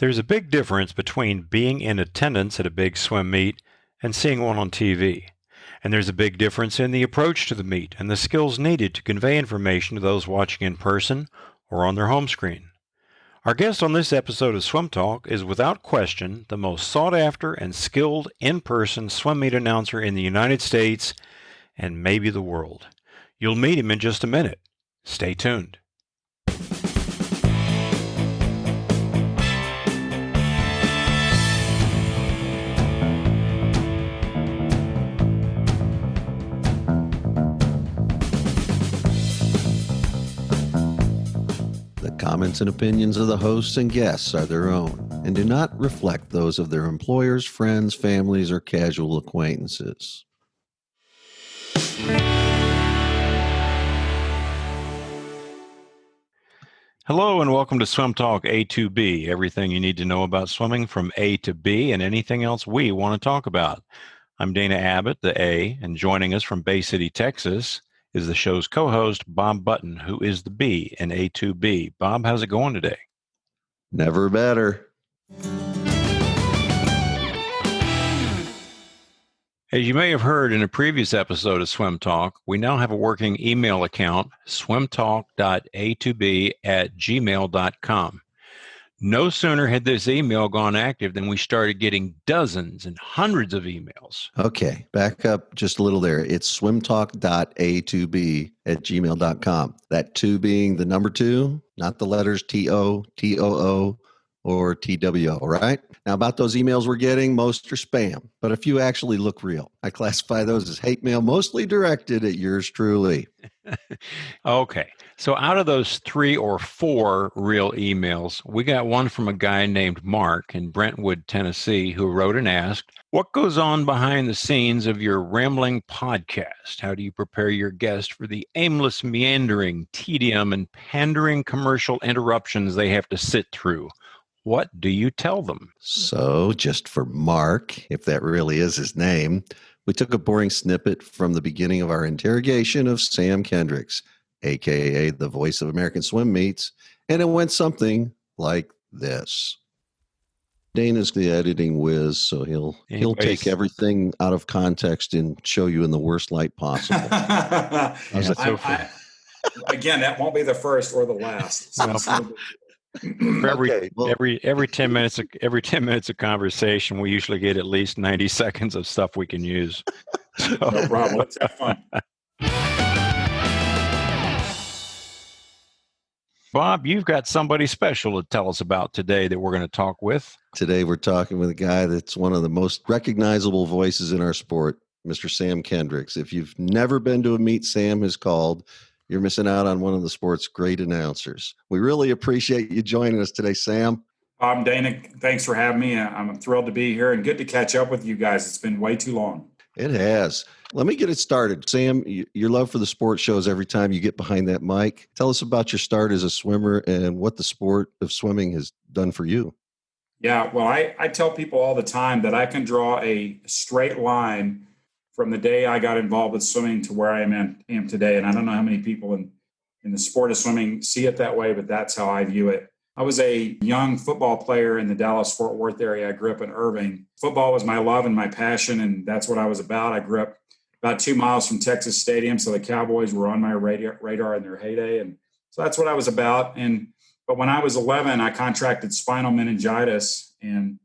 There's a big difference between being in attendance at a big swim meet and seeing one on TV. And there's a big difference in the approach to the meet and the skills needed to convey information to those watching in person or on their home screen. Our guest on this episode of Swim Talk is without question the most sought after and skilled in-person swim meet announcer in the United States and maybe the world. You'll meet him in just a minute. Stay tuned. Comments and opinions of the hosts and guests are their own and do not reflect those of their employers, friends, families, or casual acquaintances. Hello and welcome to Swim Talk A2B, everything you need to know about swimming from A to B and anything else we want to talk about. I'm Dana Abbott, the A, and joining us from Bay City, Texas, is the show's co-host, Bob Button, who is the B in A2B. Bob, how's it going today? Never better. As you may have heard in a previous episode of Swim Talk, we now have a working email account, swimtalk.a2b@gmail.com. No sooner had this email gone active than we started getting dozens and hundreds of emails. Okay, back up just a little there. It's swimtalk.a2b@gmail.com. That 2 being the number 2, not the letters T-O, T-O-O, or T-W-O, right? Now, about those emails we're getting, most are spam, but a few actually look real. I classify those as hate mail, mostly directed at yours truly. Okay, so out of those 3 or 4 real emails, we got one from a guy named Mark in Brentwood, Tennessee, who wrote and asked, what goes on behind the scenes of your rambling podcast? How do you prepare your guest for the aimless meandering, tedium, and pandering commercial interruptions they have to sit through? What do you tell them? So, just for Mark, if that really is his name, we took a boring snippet from the beginning of our interrogation of Sam Kendricks, a.k.a. the voice of American Swim Meets, and it went something like this. Dana's the editing whiz, so he'll take everything out of context and show you in the worst light possible. Again, that won't be the first or the last. Every 10 minutes of conversation, we usually get at least 90 seconds of stuff we can use. So. No problem. Let's have fun. Bob, you've got somebody special to tell us about today that we're going to talk with. Today we're talking with a guy that's one of the most recognizable voices in our sport, Mr. Sam Kendricks. If you've never been to a meet Sam has called, you're missing out on one of the sport's great announcers. We really appreciate you joining us today, Sam. Dana, thanks for having me. I'm thrilled to be here and good to catch up with you guys. It's been way too long. It has. Let me get it started. Sam, your love for the sport shows every time you get behind that mic. Tell us about your start as a swimmer and what the sport of swimming has done for you. Yeah, well, I tell people all the time that I can draw a straight line from the day I got involved with swimming to where I am today. And I don't know how many people in the sport of swimming see it that way, but that's how I view it. I was a young football player in the Dallas-Fort Worth area. I grew up in Irving. Football was my love and my passion, and that's what I was about. I grew up about 2 miles from Texas Stadium, so the Cowboys were on my radar in their heyday, and so that's what I was about. But when I was 11, I contracted spinal meningitis, and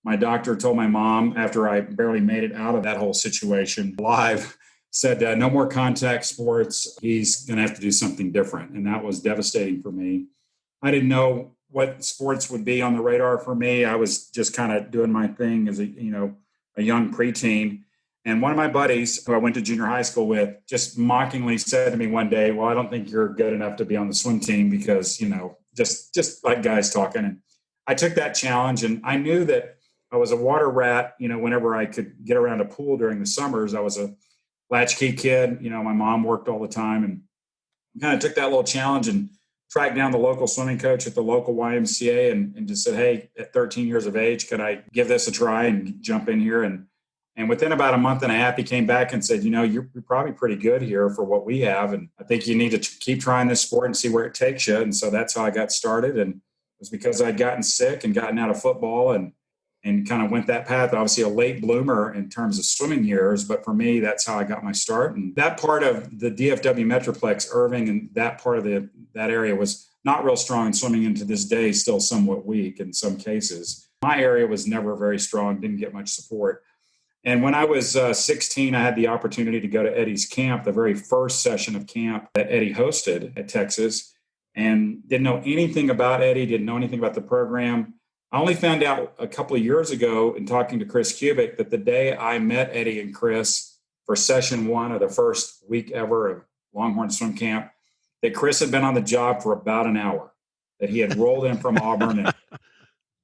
my doctor told my mom, after I barely made it out of that whole situation alive, said, no more contact sports. He's going to have to do something different. And that was devastating for me. I didn't know what sports would be on the radar for me. I was just kind of doing my thing as a young preteen. And one of my buddies who I went to junior high school with just mockingly said to me one day, well, I don't think you're good enough to be on the swim team because, just like guys talking. And I took that challenge, and I knew that I was a water rat, whenever I could get around a pool during the summers. I was a latchkey kid. My mom worked all the time, and kind of took that little challenge and tracked down the local swimming coach at the local YMCA and just said, hey, at 13 years of age, could I give this a try and jump in here? And within about a month and a half, he came back and said, you're probably pretty good here for what we have. And I think you need to keep trying this sport and see where it takes you. And so that's how I got started. And was because I'd gotten sick and gotten out of football and kind of went that path. Obviously a late bloomer in terms of swimming years, but for me, that's how I got my start. And that part of the DFW Metroplex, Irving, and that part of that area was not real strong in swimming, and to this day, still somewhat weak in some cases. My area was never very strong, didn't get much support. And when I was 16, I had the opportunity to go to Eddie's camp, the very first session of camp that Eddie hosted at Texas, and didn't know anything about Eddie, didn't know anything about the program. I only found out a couple of years ago in talking to Chris Kubik that the day I met Eddie and Chris for session 1 of the first week ever of Longhorn Swim Camp, that Chris had been on the job for about an hour, that he had rolled in from Auburn and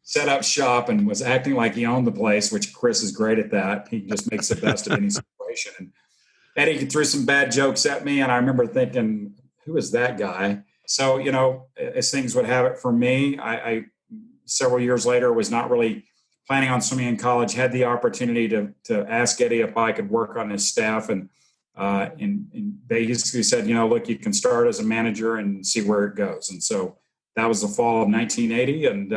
set up shop and was acting like he owned the place, which Chris is great at that. He just makes the best of any situation. And Eddie threw some bad jokes at me, and I remember thinking, who is that guy? So, as things would have it for me, I several years later was not really planning on swimming in college, had the opportunity to ask Eddie if I could work on his staff, and basically said, look, you can start as a manager and see where it goes. And so that was the fall of 1980. And,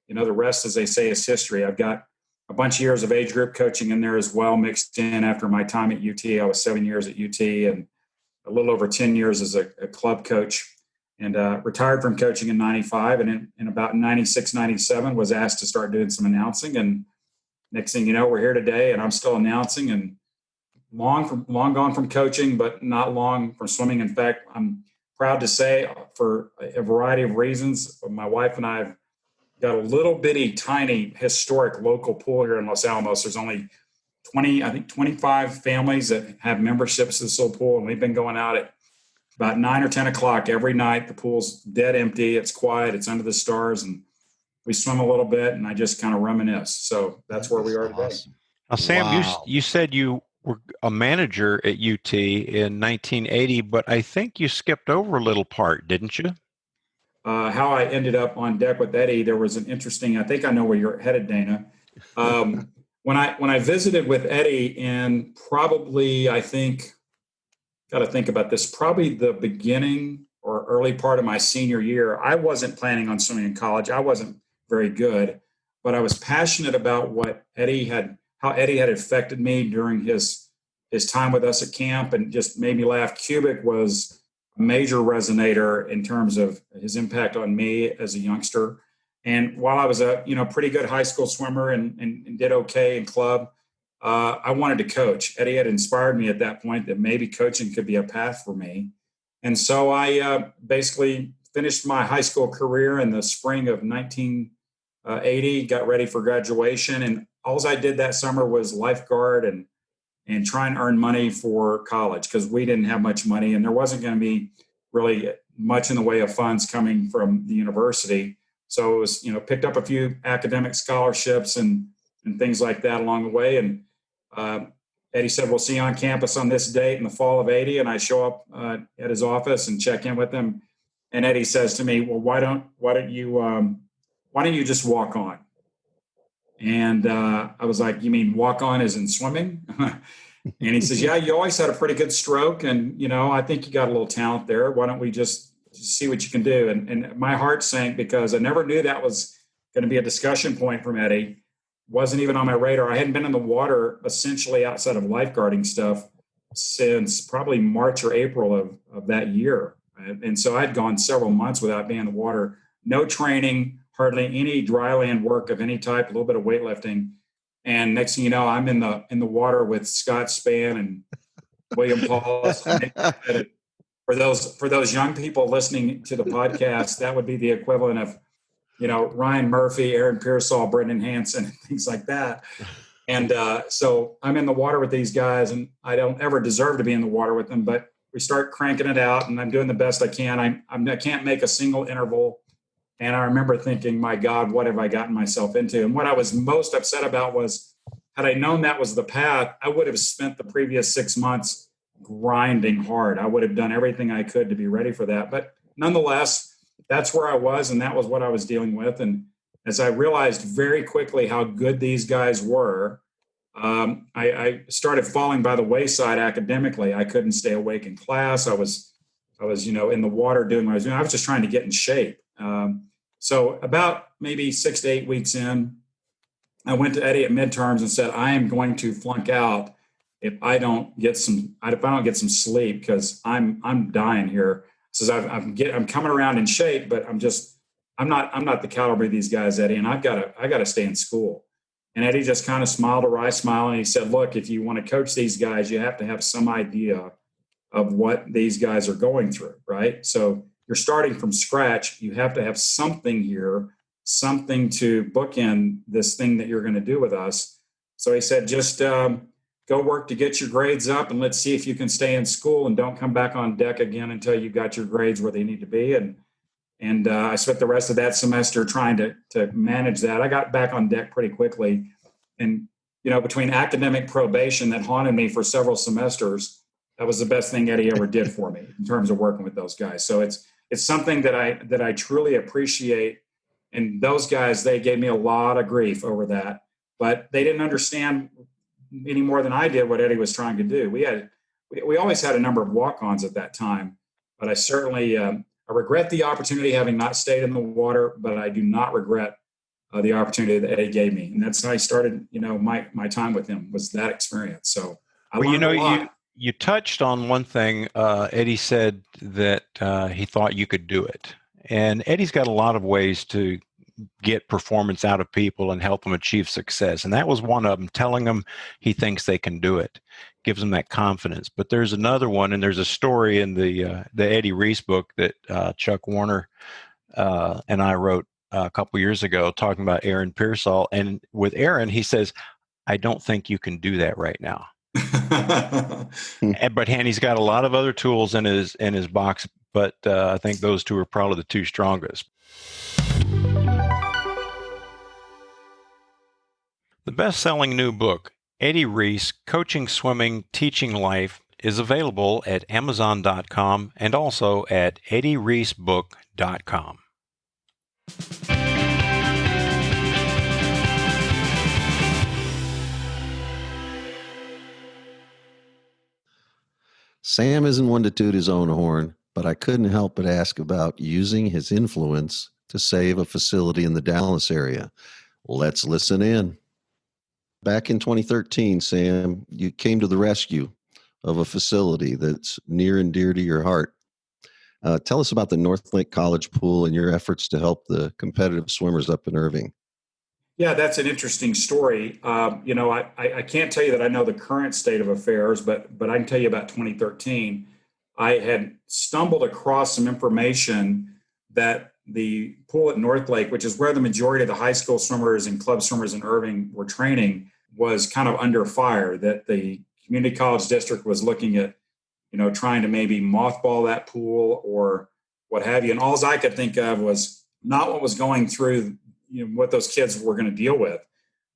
the rest, as they say, is history. I've got a bunch of years of age group coaching in there as well, mixed in after my time at UT. I was 7 years at UT and a little over 10 years as a club coach. And retired from coaching in 95, and in about 96, 97 was asked to start doing some announcing. And next thing you know, we're here today, and I'm still announcing, and long gone from coaching, but not long from swimming. In fact, I'm proud to say, for a variety of reasons, my wife and I have got a little bitty, tiny, historic local pool here in Los Alamos. There's only 25 families that have memberships to this little pool, and we've been going out at about 9 or 10 o'clock every night. The pool's dead empty. It's quiet. It's under the stars. And we swim a little bit, and I just kind of reminisce. So that's where we are today. Awesome. Now, Sam, Wow. you said you were a manager at UT in 1980, but I think you skipped over a little part, didn't you? How I ended up on deck with Eddie, there was an interesting, I think I know where you're headed, Dana. When I visited with Eddie in probably, I think, got to think about this, probably the beginning or early part of my senior year, I wasn't planning on swimming in college. I wasn't very good, but I was passionate about how Eddie had affected me during his time with us at camp, and just made me laugh. Kubik was a major resonator in terms of his impact on me as a youngster. And while I was a pretty good high school swimmer and did okay in club, I wanted to coach. Eddie had inspired me at that point that maybe coaching could be a path for me. And so I basically finished my high school career in the spring of 1980, got ready for graduation. And all I did that summer was lifeguard and try and earn money for college, because we didn't have much money and there wasn't going to be really much in the way of funds coming from the university. So it was, picked up a few academic scholarships and things like that along the way. And Eddie said, we'll see you on campus on this date in the fall of 80. And I show up at his office and check in with him. And Eddie says to me, well, why don't you just walk on? And I was like, you mean walk on as in swimming? And he says, yeah, you always had a pretty good stroke. And, I think you got a little talent there. Why don't we just see what you can do? And my heart sank, because I never knew that was going to be a discussion point from Eddie. Wasn't even on my radar. I hadn't been in the water essentially outside of lifeguarding stuff since probably March or April of that year. And so I'd gone several months without being in the water, no training, hardly any dry land work of any type, a little bit of weightlifting. And next thing you know, I'm in the water with Scott Spann and William Paulus. For those young people listening to the podcast, that would be the equivalent of, Ryan Murphy, Aaron Pearsall, Brendan Hansen, things like that. And so I'm in the water with these guys, and I don't ever deserve to be in the water with them, but we start cranking it out, and I'm doing the best I can. I can't make a single interval. And I remember thinking, my God, what have I gotten myself into? And what I was most upset about was, had I known that was the path, I would have spent the previous 6 months grinding hard. I would have done everything I could to be ready for that. But nonetheless, that's where I was, and that was what I was dealing with. And as I realized very quickly how good these guys were, I started falling by the wayside academically. I couldn't stay awake in class. I was in the water doing what I was doing. I was just trying to get in shape. So about maybe 6 to 8 weeks in, I went to Eddie at midterms and said, I am going to flunk out if I don't get some sleep, because I'm dying here. Says I'm coming around in shape, but I'm not the caliber of these guys, Eddie, and I gotta stay in school. And Eddie just kind of smiled a wry smile, and he said, look, if you want to coach these guys, you have to have some idea of what these guys are going through, right? So you're starting from scratch. You have to have something here, something to bookend this thing that you're going to do with us. So he said, just go work to get your grades up, and let's see if you can stay in school and don't come back on deck again until you got your grades where they need to be. And I spent the rest of that semester trying to manage that. I got back on deck pretty quickly. And, between academic probation that haunted me for several semesters, that was the best thing Eddie ever did for me in terms of working with those guys. So it's something that I truly appreciate. And those guys, they gave me a lot of grief over that, but they didn't understand any more than I did what Eddie was trying to do. We always had a number of walk-ons at that time, but I certainly I regret the opportunity having not stayed in the water, but I do not regret the opportunity that Eddie gave me. And that's how I started, my time with him, was that experience. So I learned a lot. You touched on one thing. Eddie said that he thought you could do it. And Eddie's got a lot of ways to get performance out of people and help them achieve success. And that was one of them, telling them he thinks they can do it. Gives them that confidence. But there's another one, and there's a story in the Eddie Reese book that Chuck Warner and I wrote a couple years ago, talking about Aaron Pearsall. And with Aaron, he says, I don't think you can do that right now. But he's got a lot of other tools in his box, but I think those two are probably the two strongest. The best-selling new book, Eddie Reese, Coaching Swimming, Teaching Life, is available at Amazon.com and also at eddiereesebook.com. Sam isn't one to toot his own horn, but I couldn't help but ask about using his influence to save a facility in the Dallas area. Let's listen in. Back in 2013, Sam, you came to the rescue of a facility that's near and dear to your heart. Tell us about the North Lake College pool and your efforts to help the competitive swimmers up in Irving. Yeah, that's an interesting story. I can't tell you that I know the current state of affairs, but I can tell you about 2013. I had stumbled across some information that the pool at North Lake, which is where the majority of the high school swimmers and club swimmers in Irving were training, was kind of under fire, that the community college district was looking at, trying to maybe mothball that pool or what have you. And all I could think of was not what was going through, what those kids were going to deal with,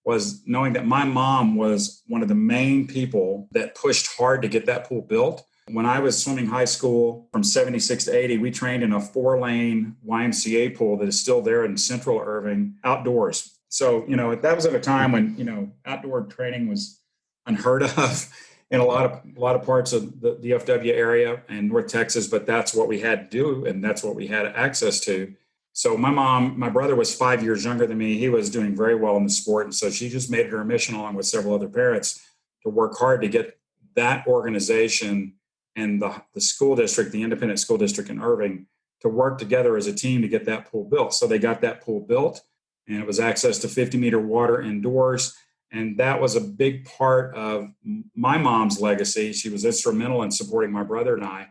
was knowing that my mom was one of the main people that pushed hard to get that pool built. When I was swimming high school from 76 to 80, we trained in a 4-lane YMCA pool that is still there in central Irving, outdoors. So, that was at a time when, outdoor training was unheard of in a lot of parts of the DFW area and North Texas, but that's what we had to do, and that's what we had access to. So my brother was 5 years younger than me. He was doing very well in the sport, and so she just made it her mission, along with several other parents, to work hard to get that organization and the school district, the independent school district in Irving, to work together as a team to get that pool built. So they got that pool built, and it was access to 50-meter water indoors. And that was a big part of my mom's legacy. She was instrumental in supporting my brother and I.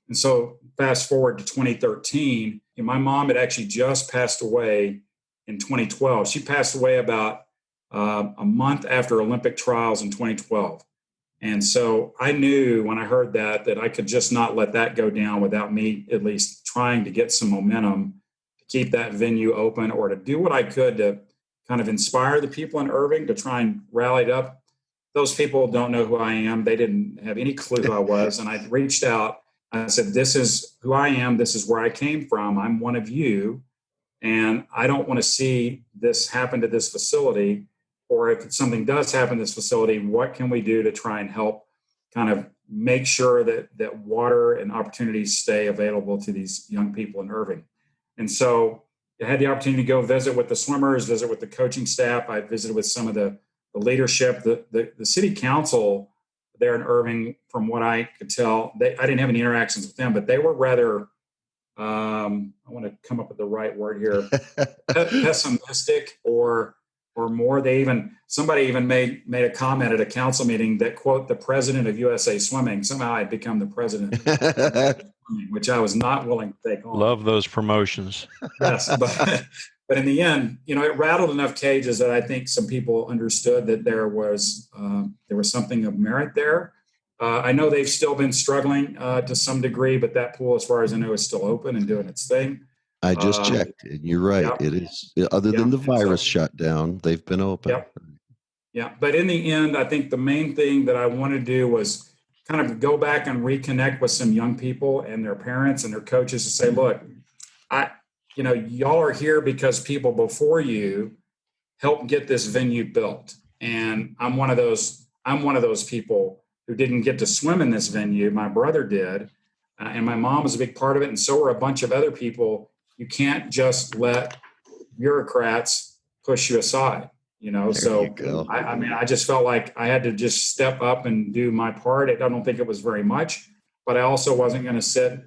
And so fast forward to 2013, and my mom had actually just passed away in 2012. She passed away about a month after Olympic trials in 2012. And so I knew when I heard that I could just not let that go down without me at least trying to get some momentum to keep that venue open, or to do what I could to kind of inspire the people in Irving to try and rally it up. Those people don't know who I am. They didn't have any clue who I was. And I reached out. I said, this is who I am. This is where I came from. I'm one of you. And I don't want to see this happen to this facility. Or if something does happen to this facility, what can we do to try and help kind of make sure that water and opportunities stay available to these young people in Irving? And so I had the opportunity to go visit with the swimmers, visit with the coaching staff. I visited with some of the leadership. The city council there in Irving, from what I could tell, I didn't have any interactions with them, but they were rather, I want to come up with the right word here, pessimistic or more. Somebody even made a comment at a council meeting that, quote, the president of USA Swimming. Somehow I'd become the president of swimming, which I was not willing to take on. Love those promotions. Yes, but in the end, it rattled enough cages that I think some people understood that there was something of merit there. I know they've still been struggling to some degree, but that pool, as far as I know, is still open and doing its thing. I just checked. You're right. Yeah. It is. Other than the virus shutdown, they've been open. Yep. Yeah. But in the end, I think the main thing that I want to do was kind of go back and reconnect with some young people and their parents and their coaches to say, look, y'all are here because people before you helped get this venue built. And I'm one of those people who didn't get to swim in this venue. My brother did. And my mom was a big part of it. And so were a bunch of other people. You can't just let bureaucrats push you aside, So I just felt like I had to just step up and do my part. I don't think it was very much, but I also wasn't going to sit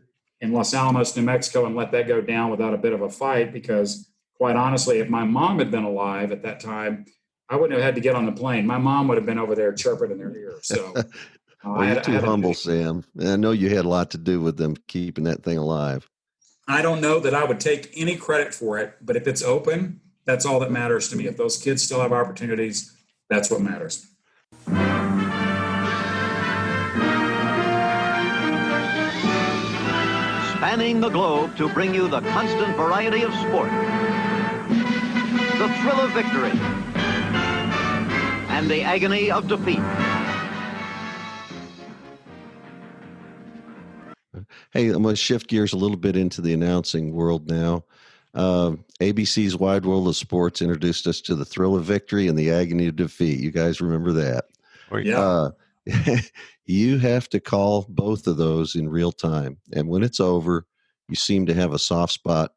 in Los Alamos, New Mexico, and let that go down without a bit of a fight, because quite honestly, if my mom had been alive at that time, I wouldn't have had to get on the plane. My mom would have been over there chirping in their ear. So you're too humble, Sam. I know you had a lot to do with them keeping that thing alive. I don't know that I would take any credit for it, but if it's open, that's all that matters to me. If those kids still have opportunities, that's what matters. Spanning the globe to bring you the constant variety of sport, the thrill of victory, and the agony of defeat. Hey, I'm going to shift gears a little bit into the announcing world now. ABC's Wide World of Sports introduced us to the thrill of victory and the agony of defeat. You guys remember that? Oh, yeah. You have to call both of those in real time. And when it's over, you seem to have a soft spot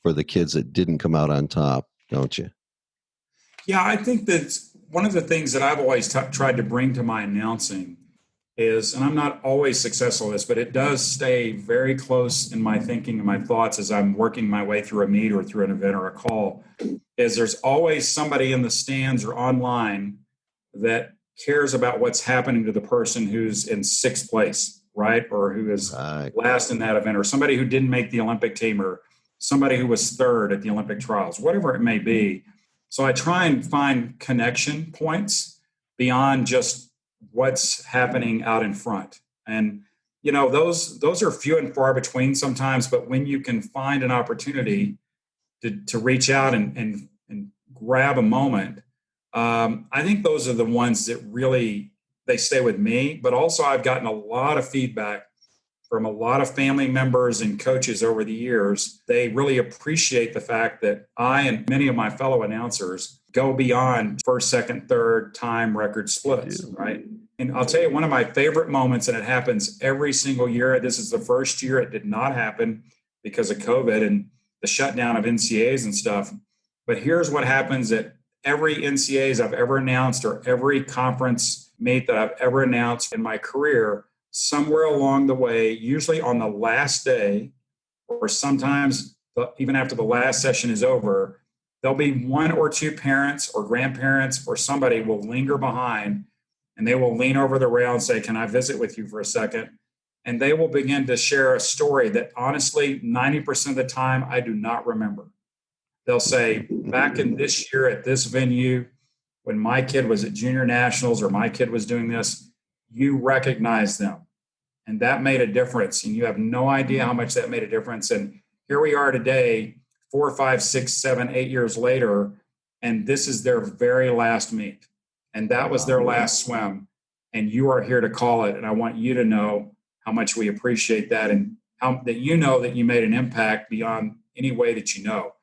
for the kids that didn't come out on top, don't you? Yeah, I think that one of the things that I've always tried to bring to my announcing is, and I'm not always successful at this, but it does stay very close in my thinking and my thoughts as I'm working my way through a meet or through an event or a call, is there's always somebody in the stands or online that cares about what's happening to the person who's in sixth place, right? Or who is last in that event, or somebody who didn't make the Olympic team, or somebody who was third at the Olympic trials, whatever it may be. So I try and find connection points beyond just what's happening out in front. And, those are few and far between sometimes, but when you can find an opportunity to reach out and grab a moment, I think those are the ones that really, they stay with me. But also I've gotten a lot of feedback from a lot of family members and coaches over the years. They really appreciate the fact that I and many of my fellow announcers go beyond first, second, third time record splits, right? And I'll tell you, one of my favorite moments, and it happens every single year. This is the first year it did not happen because of COVID and the shutdown of NCAAs and stuff. But here's what happens at every NCAAs I've ever announced, or every conference meet that I've ever announced in my career. Somewhere along the way, usually on the last day, or sometimes even after the last session is over, there'll be one or two parents or grandparents or somebody will linger behind, and they will lean over the rail and say, "Can I visit with you for a second?" And they will begin to share a story that honestly, 90% of the time, I do not remember. They'll say, "Back in this year at this venue, when my kid was at junior nationals, or my kid was doing this, you recognize them. And that made a difference. And you have no idea how much that made a difference. And here we are today, 4, 5, 6, 7, 8 years later, and this is their very last meet. And that was their last swim. And you are here to call it. And I want you to know how much we appreciate that, and how that you know that you made an impact beyond any way that you know."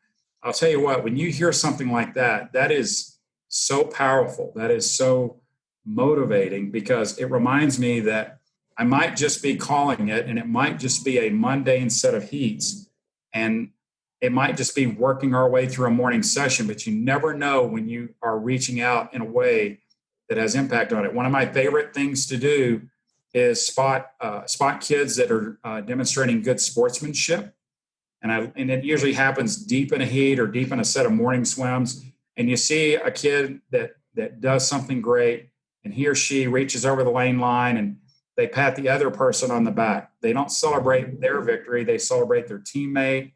I'll tell you what, when you hear something like that, that is so powerful. That is so motivating, because it reminds me that I might just be calling it, and it might just be a mundane set of heats. And it might just be working our way through a morning session, but you never know when you are reaching out in a way that has impact on it. One of my favorite things to do is spot kids that are demonstrating good sportsmanship. And it usually happens deep in a heat or deep in a set of morning swims. And you see a kid that does something great, and he or she reaches over the lane line and they pat the other person on the back. They don't celebrate their victory. They celebrate their teammate,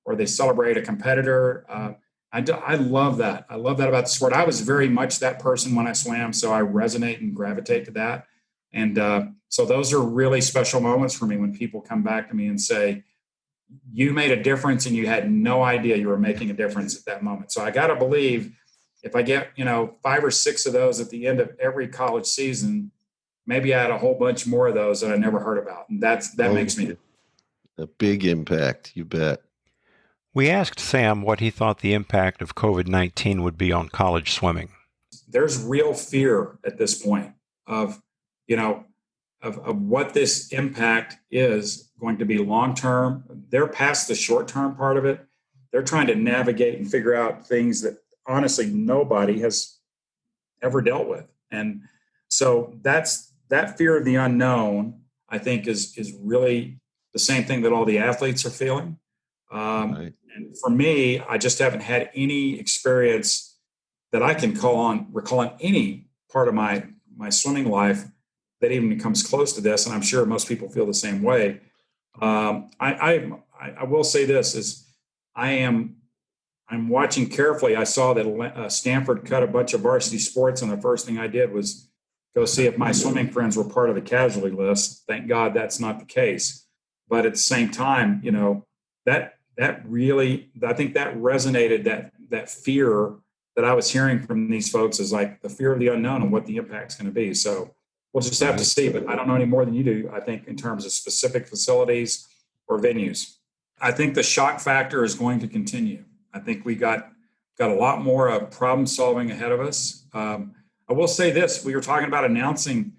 or they celebrate a competitor. I love that. I love that about the sport. I was very much that person when I swam, so I resonate and gravitate to that. And so those are really special moments for me when people come back to me and say, you made a difference and you had no idea you were making a difference at that moment. So I got to believe if I get, 5 or 6 of those at the end of every college season, maybe I had a whole bunch more of those that I never heard about. And that makes me a big impact. You bet. We asked Sam what he thought the impact of COVID-19 would be on college swimming. There's real fear at this point of what this impact is going to be long-term. They're past the short-term part of it. They're trying to navigate and figure out things that honestly nobody has ever dealt with. And so that fear of the unknown, I think, is really the same thing that all the athletes are feeling. Right. And for me, I just haven't had any experience that I can recall on any part of my swimming life that even comes close to this. And I'm sure most people feel the same way. I will say this is I'm watching carefully. I saw that Stanford cut a bunch of varsity sports, and the first thing I did was go see if my swimming friends were part of the casualty list. Thank God that's not the case. But at the same time, that really, I think that resonated, that fear that I was hearing from these folks is like the fear of the unknown and what the impact's going to be. So we'll just have to see, but I don't know any more than you do, I think, in terms of specific facilities or venues. I think the shock factor is going to continue. I think we got a lot more problem solving ahead of us. I will say this, we were talking about announcing,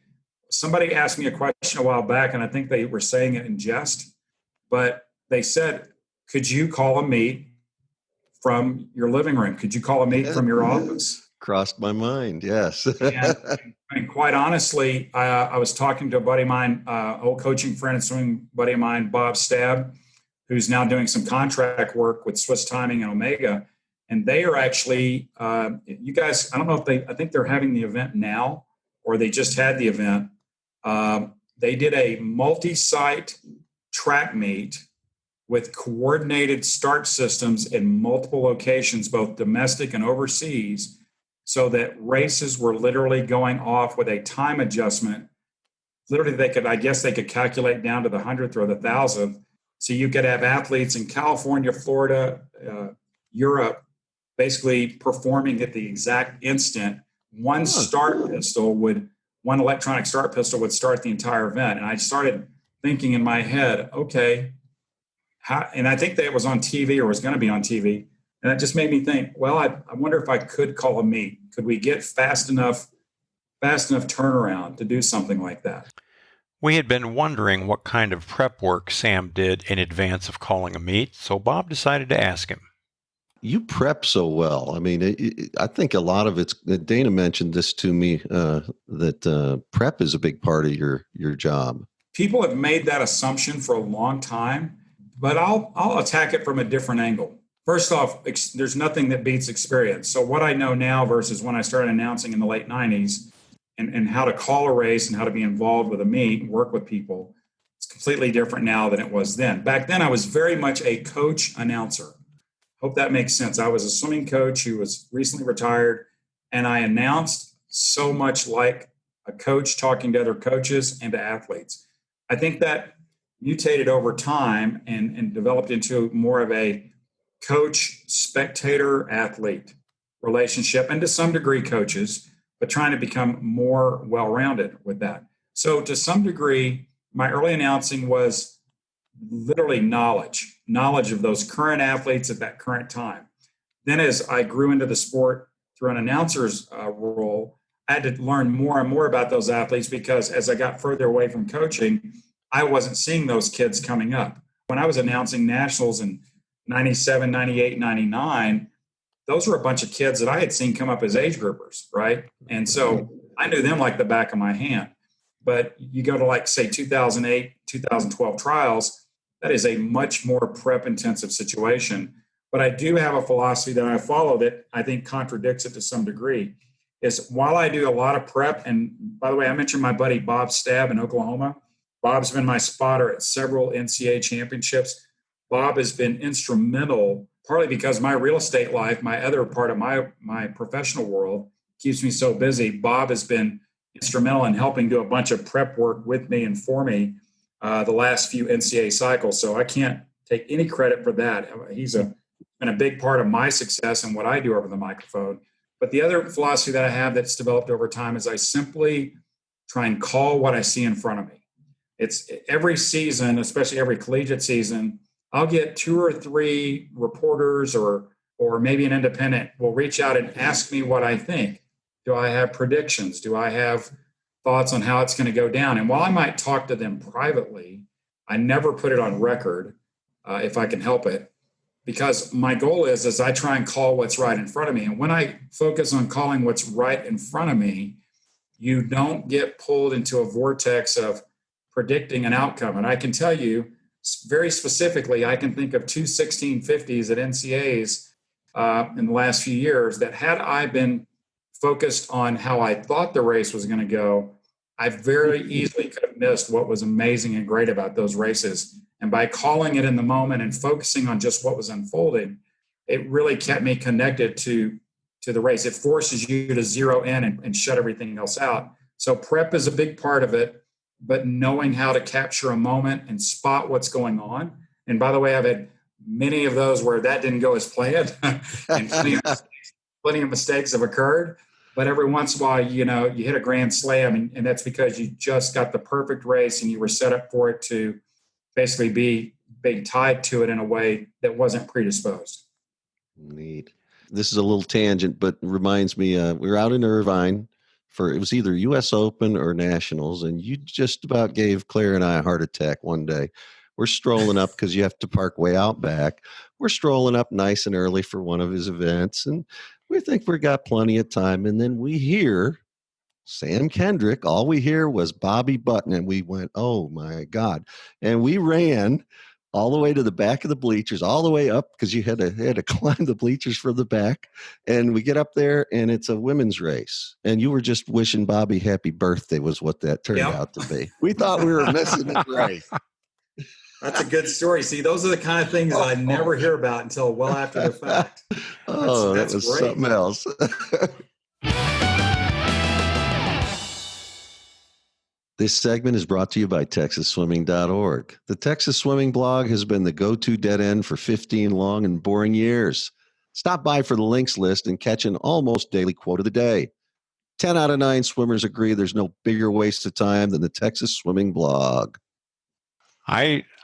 somebody asked me a question a while back, and I think they were saying it in jest, but they said, could you call a meet from your living room? Could you call a meet from your office? Crossed my mind, yes. and quite honestly, I was talking to a buddy of mine, old coaching friend and swimming buddy of mine, Bob Stab, who's now doing some contract work with Swiss Timing and Omega. And they are actually, you guys, I don't know if I think they're having the event now, or they just had the event. They did a multi-site track meet with coordinated start systems in multiple locations, both domestic and overseas, so that races were literally going off with a time adjustment. Literally, they could calculate down to the 100th or the 1,000th. So you could have athletes in California, Florida, Europe, basically performing at the exact instant. One electronic start pistol would start the entire event. And I started thinking in my head, okay, and I think that it was on TV or was going to be on TV. And that just made me think, well, I wonder if I could call a meet. Could we get fast enough turnaround to do something like that? We had been wondering what kind of prep work Sam did in advance of calling a meet, so Bob decided to ask him. You prep so well. I mean, I think a lot of it's, Dana mentioned this to me, that prep is a big part of your job. People have made that assumption for a long time, but I'll attack it from a different angle. First off, there's nothing that beats experience. So what I know now versus when I started announcing in the late 90s and how to call a race and how to be involved with a meet and work with people, it's completely different now than it was then. Back then, I was very much a coach announcer. Hope that makes sense. I was a swimming coach who was recently retired, and I announced so much like a coach talking to other coaches and to athletes. I think that mutated over time and developed into more of a coach, spectator, athlete relationship, and to some degree coaches, but trying to become more well-rounded with that. So to some degree, my early announcing was literally knowledge of those current athletes at that current time. Then as I grew into the sport through an announcer's role, I had to learn more and more about those athletes because as I got further away from coaching, I wasn't seeing those kids coming up. When I was announcing nationals in 97, 98, 99, those were a bunch of kids that I had seen come up as age groupers, right? And so I knew them like the back of my hand. But you go to, like, say, 2008, 2012 trials, that is a much more prep intensive situation. But I do have a philosophy that I follow that I think contradicts it to some degree. Is while I do a lot of prep, and by the way, I mentioned my buddy Bob Stabb in Oklahoma. Bob's been my spotter at several NCAA championships. Bob has been instrumental, partly because my real estate life, my other part of my professional world, keeps me so busy. Bob has been instrumental in helping do a bunch of prep work with me and for me the last few NCAA cycles. So I can't take any credit for that. He's been a big part of my success and what I do over the microphone. But the other philosophy that I have that's developed over time is I simply try and call what I see in front of me. It's every season, especially every collegiate season, I'll get 2 or 3 reporters or maybe an independent will reach out and ask me what I think. Do I have predictions? Do I have thoughts on how it's going to go down? And while I might talk to them privately, I never put it on record if I can help it, because my goal is I try and call what's right in front of me. And when I focus on calling what's right in front of me, you don't get pulled into a vortex of predicting an outcome. And I can tell you very specifically, I can think of 2 1650s at NCAAs in the last few years that had I been focused on how I thought the race was going to go, I very easily could have missed what was amazing and great about those races. And by calling it in the moment and focusing on just what was unfolding, it really kept me connected to the race. It forces you to zero in and shut everything else out. So prep is a big part of it, but knowing how to capture a moment and spot what's going on. And by the way, I've had many of those where that didn't go as planned and plenty of mistakes have occurred. But every once in a while, you hit a grand slam, and that's because you just got the perfect race and you were set up for it to basically be tied to it in a way that wasn't predisposed. Neat. This is a little tangent, but reminds me, we were out in Irvine for, it was either U.S. Open or Nationals, and you just about gave Claire and I a heart attack one day. We're strolling up because you have to park way out back. We're strolling up nice and early for one of his events, and we think we got plenty of time. And then we hear Sam Kendrick. All we hear was Bobby Button, and we went, oh my God. And we ran all the way to the back of the bleachers, all the way up, because you had to climb the bleachers from the back. And we get up there, and it's a women's race. And you were just wishing Bobby happy birthday was what that turned out to be. We thought we were missing the race. That's a good story. See, those are the kind of things I never hear about until well after the fact. That was great. Something else. This segment is brought to you by TexasSwimming.org. The Texas Swimming blog has been the go-to dead end for 15 long and boring years. Stop by for the links list and catch an almost daily quote of the day. 10 out of 9 swimmers agree there's no bigger waste of time than the Texas Swimming blog.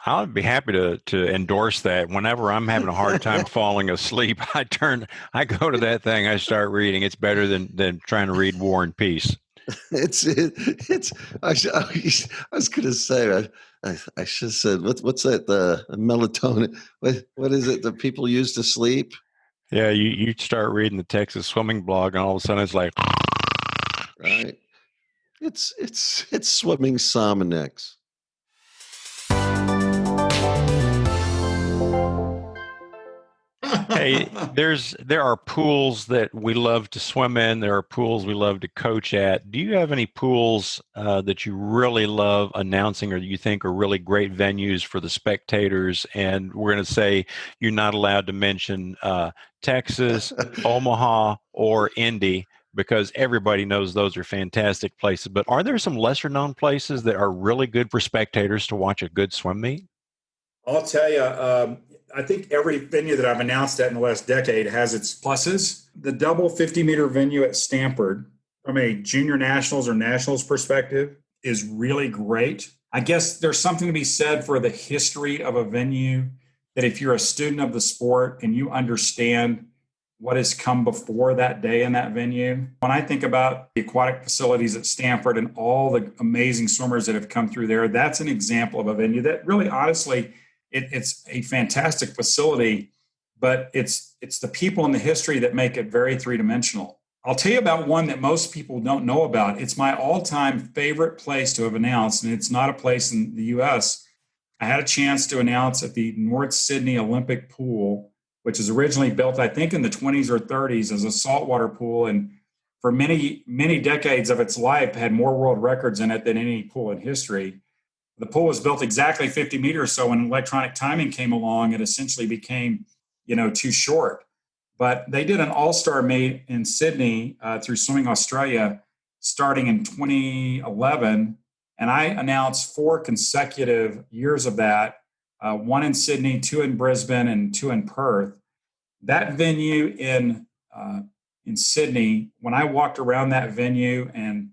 I'll be happy to endorse that. Whenever I'm having a hard time falling asleep, I go to that thing, I start reading. It's better than trying to read War and Peace. I was going to say, I should have said, what's that? The melatonin. What is it that people use to sleep? Yeah, you start reading the Texas Swimming blog, and all of a sudden it's like, right. It's swimming Sominex. Hey, there are pools that we love to swim in. There are pools we love to coach at. Do you have any pools that you really love announcing or you think are really great venues for the spectators? And we're going to say you're not allowed to mention Texas, Omaha, or Indy, because everybody knows those are fantastic places. But are there some lesser known places that are really good for spectators to watch a good swim meet? I'll tell you, I think every venue that I've announced at in the last decade has its pluses. The double 50-meter venue at Stanford, from a junior nationals or nationals perspective, is really great. I guess there's something to be said for the history of a venue, that if you're a student of the sport and you understand what has come before that day in that venue. When I think about the aquatic facilities at Stanford and all the amazing swimmers that have come through there, that's an example of a venue that really honestly It's a fantastic facility, but it's the people and the history that make it very three-dimensional. I'll tell you about one that most people don't know about. It's my all-time favorite place to have announced, and it's not a place in the U.S. I had a chance to announce at the North Sydney Olympic Pool, which was originally built, I think, in the 20s or 30s as a saltwater pool, and for many, many decades of its life had more world records in it than any pool in history. The pool was built exactly 50 meters, so when electronic timing came along, it essentially became, too short. But they did an all-star meet in Sydney through Swimming Australia starting in 2011, and I announced 4 consecutive years of that, 1 in Sydney, 2 in Brisbane, and 2 in Perth. That venue in Sydney, when I walked around that venue and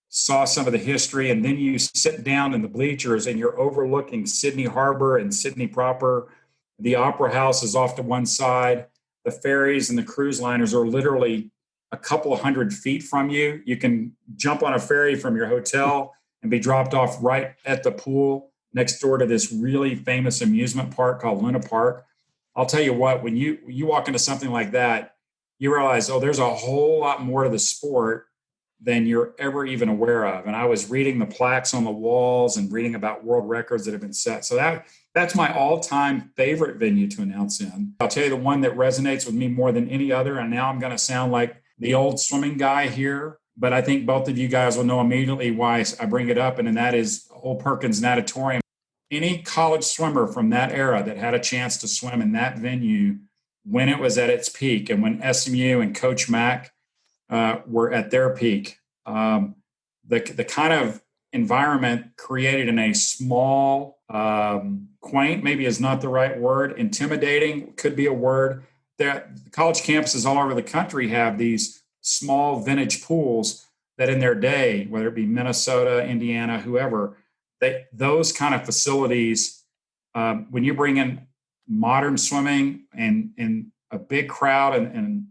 saw some of the history, and then you sit down in the bleachers and you're overlooking Sydney Harbor and Sydney proper. The Opera House is off to one side. The ferries and the cruise liners are literally a couple of 100 feet from you. You can jump on a ferry from your hotel and be dropped off right at the pool next door to this really famous amusement park called Luna Park. I'll tell you what, when you walk into something like that, you realize, there's a whole lot more to the sport than you're ever even aware of. And I was reading the plaques on the walls and reading about world records that have been set. So that's my all-time favorite venue to announce in. I'll tell you the one that resonates with me more than any other, and now I'm going to sound like the old swimming guy here, but I think both of you guys will know immediately why I bring it up, and that is Old Perkins Natatorium. Any college swimmer from that era that had a chance to swim in that venue when it was at its peak and when SMU and Coach Mack were at their peak, the kind of environment created in a small, quaint, maybe is not the right word, intimidating could be a word. The college campuses all over the country have these small vintage pools that in their day, whether it be Minnesota, Indiana, whoever, those kind of facilities, when you bring in modern swimming and a big crowd and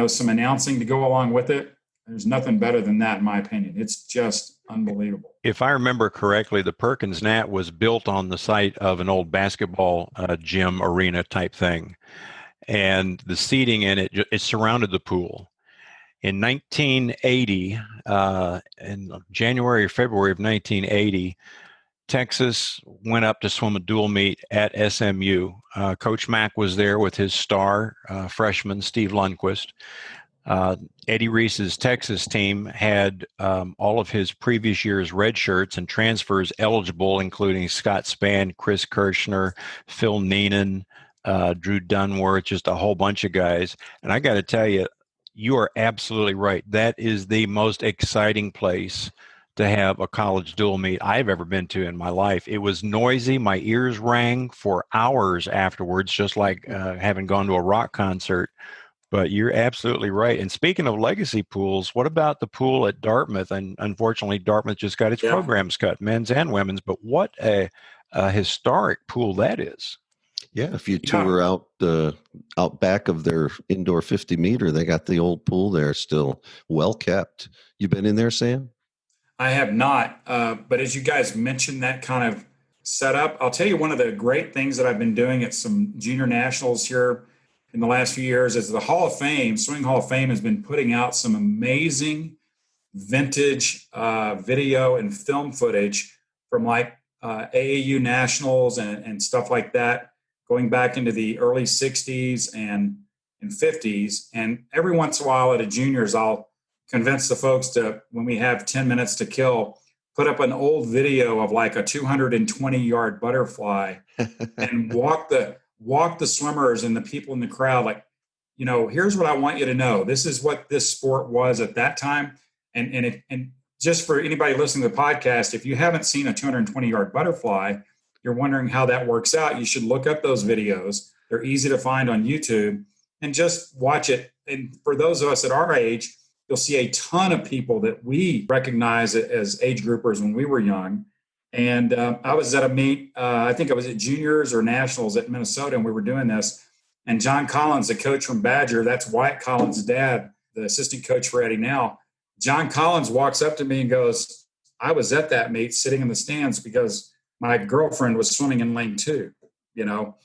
some announcing to go along with it, there's nothing better than that, in my opinion. It's just unbelievable. If I remember correctly, the Perkins Nat was built on the site of an old basketball gym arena type thing. And the seating in it surrounded the pool. In 1980, in January or February of 1980, Texas went up to swim a dual meet at SMU. Coach Mack was there with his star freshman, Steve Lundquist. Eddie Reese's Texas team had all of his previous year's red shirts and transfers eligible, including Scott Spann, Chris Kirshner, Phil Neenan, Drew Dunworth, just a whole bunch of guys. And I got to tell you, you are absolutely right. That is the most exciting place to have a college dual meet I've ever been to in my life. It was noisy. My ears rang for hours afterwards, just like having gone to a rock concert. But you're absolutely right. And speaking of legacy pools, what about the pool at Dartmouth? And unfortunately, Dartmouth just got its programs cut, men's and women's. But what a historic pool that is. Yeah, if you tour out back of their indoor 50-meter, they got the old pool there still, well kept. You been in there, Sam? I have not. But as you guys mentioned that kind of setup, I'll tell you one of the great things that I've been doing at some junior nationals here in the last few years is the Hall of Fame, Swimming Hall of Fame has been putting out some amazing vintage video and film footage from like AAU nationals and stuff like that, going back into the early 60s and 50s. And every once in a while at a juniors, I'll convince the folks to, when we have 10 minutes to kill, put up an old video of like a 220-yard butterfly and walk the swimmers and the people in the crowd like, here's what I want you to know. This is what this sport was at that time. And just for anybody listening to the podcast, if you haven't seen a 220-yard butterfly, you're wondering how that works out, you should look up those videos. They're easy to find on YouTube and just watch it. And for those of us at our age, you'll see a ton of people that we recognize as age groupers when we were young. And I was at a meet, I think I was at juniors or nationals at Minnesota, and we were doing this. And John Collins, the coach from Badger, that's Wyatt Collins' dad, the assistant coach for Eddie now. John Collins walks up to me and goes, I was at that meet sitting in the stands because my girlfriend was swimming in lane 2. you know.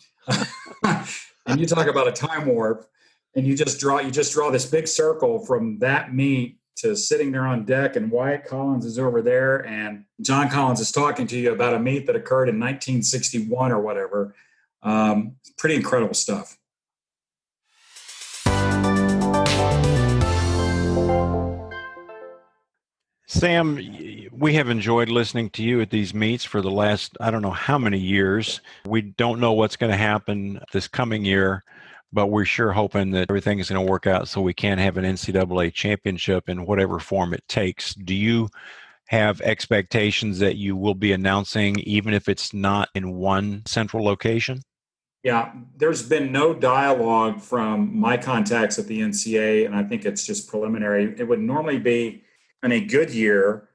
And you talk about a time warp, and you just draw this big circle from that meet to sitting there on deck, and Wyatt Collins is over there, and John Collins is talking to you about a meet that occurred in 1961 or whatever. Pretty incredible stuff. Sam, we have enjoyed listening to you at these meets for the last, I don't know how many years. We don't know what's going to happen this coming year, but we're sure hoping that everything is going to work out so we can have an NCAA championship in whatever form it takes. Do you have expectations that you will be announcing, even if it's not in one central location? Yeah, there's been no dialogue from my contacts at the NCAA, and I think it's just preliminary. It would normally be, in a good year,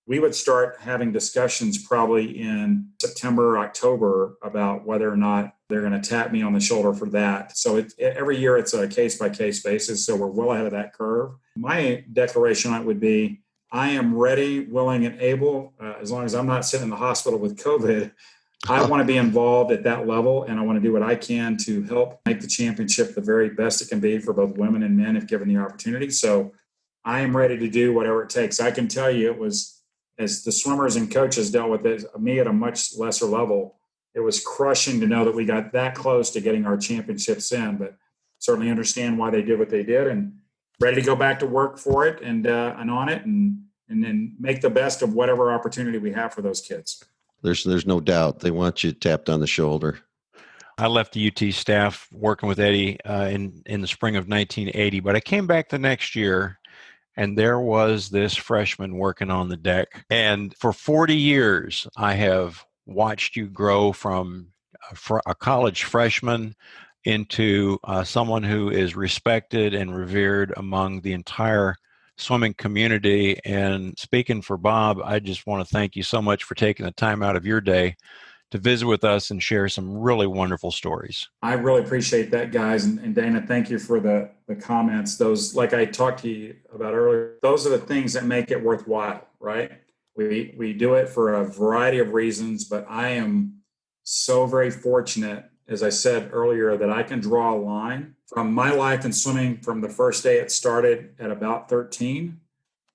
we would start having discussions probably in September, October about whether or not they're going to tap me on the shoulder for that. So every year it's a case-by-case basis, so we're well ahead of that curve. My declaration on it would be, I am ready, willing, and able, as long as I'm not sitting in the hospital with COVID. I want to be involved at that level, and I want to do what I can to help make the championship the very best it can be for both women and men if given the opportunity. So I am ready to do whatever it takes. I can tell you it was, as the swimmers and coaches dealt with it, me at a much lesser level, it was crushing to know that we got that close to getting our championships in, but certainly understand why they did what they did and ready to go back to work for it and on it and then make the best of whatever opportunity we have for those kids. There's no doubt they want you tapped on the shoulder. I left the UT staff working with Eddie in the spring of 1980, but I came back the next year, and there was this freshman working on the deck. And for 40 years, I have watched you grow from a college freshman into someone who is respected and revered among the entire swimming community. And speaking for Bob, I just want to thank you so much for taking the time out of your day to visit with us and share some really wonderful stories. I really appreciate that, guys. And Dana, thank you for the comments. Those, like I talked to you about earlier, those are the things that make it worthwhile, right? We do it for a variety of reasons, but I am so very fortunate, as I said earlier, that I can draw a line from my life in swimming from the first day it started at about 13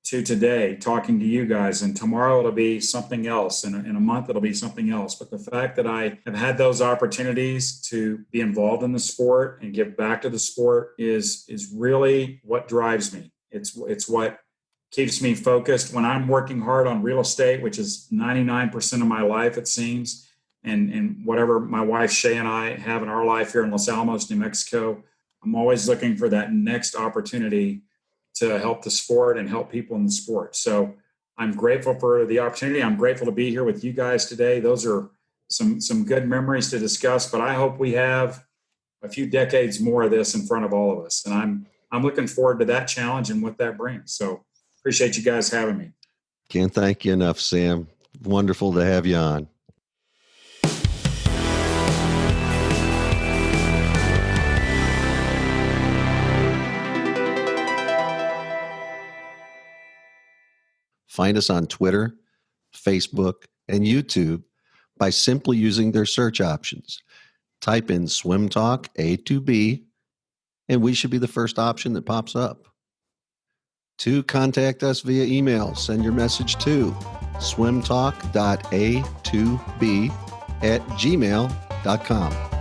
to today, talking to you guys. And tomorrow it'll be something else. And in a month it'll be something else. But the fact that I have had those opportunities to be involved in the sport and give back to the sport is really what drives me. It's what keeps me focused when I'm working hard on real estate, which is 99% of my life, it seems. And whatever my wife Shay and I have in our life here in Los Alamos, New Mexico, I'm always looking for that next opportunity to help the sport and help people in the sport. So I'm grateful for the opportunity. I'm grateful to be here with you guys today. Those are some good memories to discuss, but I hope we have a few decades more of this in front of all of us. And I'm looking forward to that challenge and what that brings. So appreciate you guys having me. Can't thank you enough, Sam. Wonderful to have you on. Find us on Twitter, Facebook, and YouTube by simply using their search options. Type in Swim Talk A2B, and we should be the first option that pops up. To contact us via email, send your message to swimtalk.a2b@gmail.com.